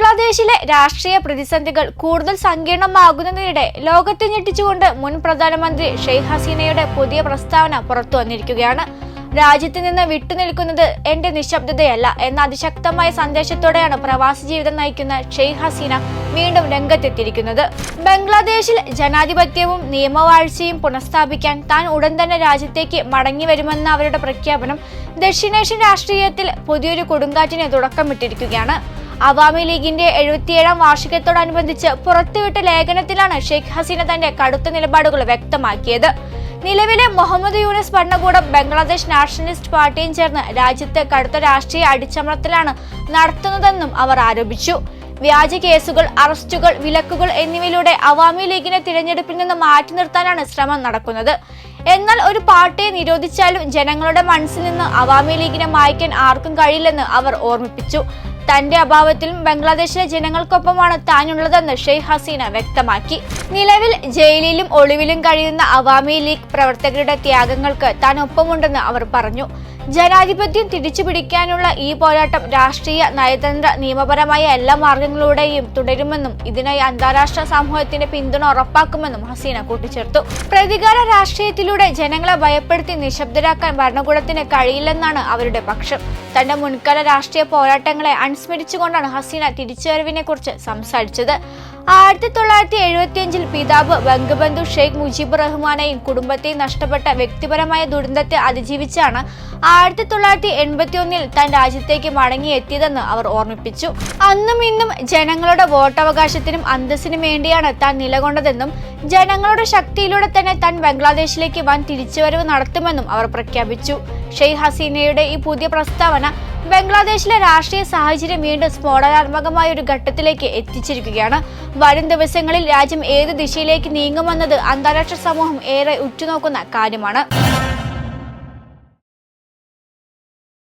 ബംഗ്ലാദേശിലെ രാഷ്ട്രീയ പ്രതിസന്ധികൾ കൂടുതൽ സങ്കീർണമാകുന്നതിനിടെ ലോകത്തെ ഞെട്ടിച്ചുകൊണ്ട് മുൻ പ്രധാനമന്ത്രി ഷെയ്ഖ് ഹസീനയുടെ പുതിയ പ്രസ്താവന പുറത്തു വന്നിരിക്കുകയാണ്. രാജ്യത്ത് നിന്ന് വിട്ടുനിൽക്കുന്നത് എന്റെ നിശബ്ദതയല്ല എന്ന അതിശക്തമായ സന്ദേശത്തോടെയാണ് പ്രവാസി ജീവിതം നയിക്കുന്ന ഷെയ്ഖ് ഹസീന വീണ്ടും രംഗത്തെത്തിയിരിക്കുന്നത്. ബംഗ്ലാദേശിൽ ജനാധിപത്യവും നിയമവാഴ്ചയും പുനഃസ്ഥാപിക്കാൻ താൻ ഉടൻ തന്നെ രാജ്യത്തേക്ക് മടങ്ങി വരുമെന്ന അവരുടെ പ്രഖ്യാപനം ദക്ഷിണേഷ്യൻ രാഷ്ട്രീയത്തിൽ പുതിയൊരു കൊടുങ്കാറ്റിന് തുടക്കമിട്ടിരിക്കുകയാണ്. അവാമി ലീഗിന്റെ 77ാം വാർഷികത്തോടനുബന്ധിച്ച് പുറത്തുവിട്ട ലേഖനത്തിലാണ് ഷെയ്ഖ് ഹസീന തന്റെ കടുത്ത നിലപാടുകൾ വ്യക്തമാക്കിയത്. നിലവിലെ മുഹമ്മദ് യൂനിസ് ഭരണകൂടം ബംഗ്ലാദേശ് നാഷണലിസ്റ്റ് പാർട്ടിയും ചേർന്ന് രാജ്യത്ത് കടുത്ത രാഷ്ട്രീയ അടിച്ചമർത്തലാണ് നടത്തുന്നതെന്നും അവർ ആരോപിച്ചു. വ്യാജ കേസുകൾ, അറസ്റ്റുകൾ, വിലക്കുകൾ എന്നിവയിലൂടെ അവാമി ലീഗിനെ തിരഞ്ഞെടുപ്പിൽ നിന്ന് മാറ്റി നിർത്താനാണ് ശ്രമം നടക്കുന്നത്. എന്നാൽ ഒരു പാർട്ടിയെ നിരോധിച്ചാലും ജനങ്ങളുടെ മനസ്സിൽ നിന്ന് അവാമി ലീഗിനെ മായ്ക്കാൻ ആർക്കും കഴിയില്ലെന്ന് അവർ ഓർമ്മിപ്പിച്ചു. തന്റെ അഭാവത്തിലും ബംഗ്ലാദേശിലെ ജനങ്ങൾക്കൊപ്പമാണ് താനുള്ളതെന്ന് ഷെയ്ഖ് ഹസീന വ്യക്തമാക്കി. നിലവിൽ ജയിലിലും ഒളിവിലും കഴിയുന്ന അവാമി ലീഗ് പ്രവർത്തകരുടെ ത്യാഗങ്ങൾക്ക് താൻ ഒപ്പമുണ്ടെന്ന് അവർ പറഞ്ഞു. ജനാധിപത്യം തിരിച്ചുപിടിക്കാനുള്ള ഈ പോരാട്ടം രാഷ്ട്രീയ, നയതന്ത്ര, നിയമപരമായ എല്ലാ മാർഗങ്ങളിലൂടെയും തുടരുമെന്നും ഇതിനായി അന്താരാഷ്ട്ര സമൂഹത്തിന്റെ പിന്തുണ ഉറപ്പാക്കുമെന്നും ഹസീന കൂട്ടിച്ചേർത്തു. പ്രതികാര രാഷ്ട്രീയത്തിലൂടെ ജനങ്ങളെ ഭയപ്പെടുത്തി നിശബ്ദരാക്കാൻ ഭരണകൂടത്തിന് കഴിയില്ലെന്നാണ് അവരുടെ പക്ഷം. തന്റെ മുൻകാല രാഷ്ട്രീയ പോരാട്ടങ്ങളെ അനുസ്മരിച്ചുകൊണ്ടാണ് ഹസീന തിരിച്ചുവരവിനെ കുറിച്ച് സംസാരിച്ചത്. 1975 പിതാവ് ബംഗബന്ധു ഷെയ്ഖ് മുജീബുർ റഹ്മാനെയും കുടുംബത്തെയും നഷ്ടപ്പെട്ട വ്യക്തിപരമായ ദുരന്തത്തെ അതിജീവിച്ചാണ് 1981 താൻ രാജ്യത്തേക്ക് മടങ്ങിയെത്തിയതെന്ന് അവർ ഓർമ്മിപ്പിച്ചു. അന്നും ഇന്നും ജനങ്ങളുടെ വോട്ടവകാശത്തിനും അന്തസ്സിനും വേണ്ടിയാണ് താൻ നിലകൊണ്ടതെന്നും ജനങ്ങളുടെ ശക്തിയിലൂടെ തന്നെ താൻ ബംഗ്ലാദേശിലേക്ക് വൻ തിരിച്ചുവരവ് നടത്തുമെന്നും അവർ പ്രഖ്യാപിച്ചു. ഷെയ്ഖ് ഹസീനയുടെ ഈ പുതിയ പ്രസ്താവന ബംഗ്ലാദേശിലെ രാഷ്ട്രീയ സാഹചര്യം വീണ്ടും സ്ഫോടനാത്മകമായ ഒരു ഘട്ടത്തിലേക്ക് എത്തിച്ചിരിക്കുകയാണ്. വരും ദിവസങ്ങളിൽ രാജ്യം ഏത് ദിശയിലേക്ക് നീങ്ങുമെന്നത് അന്താരാഷ്ട്ര സമൂഹം ഏറെ ഉറ്റുനോക്കുന്ന കാര്യമാണ്.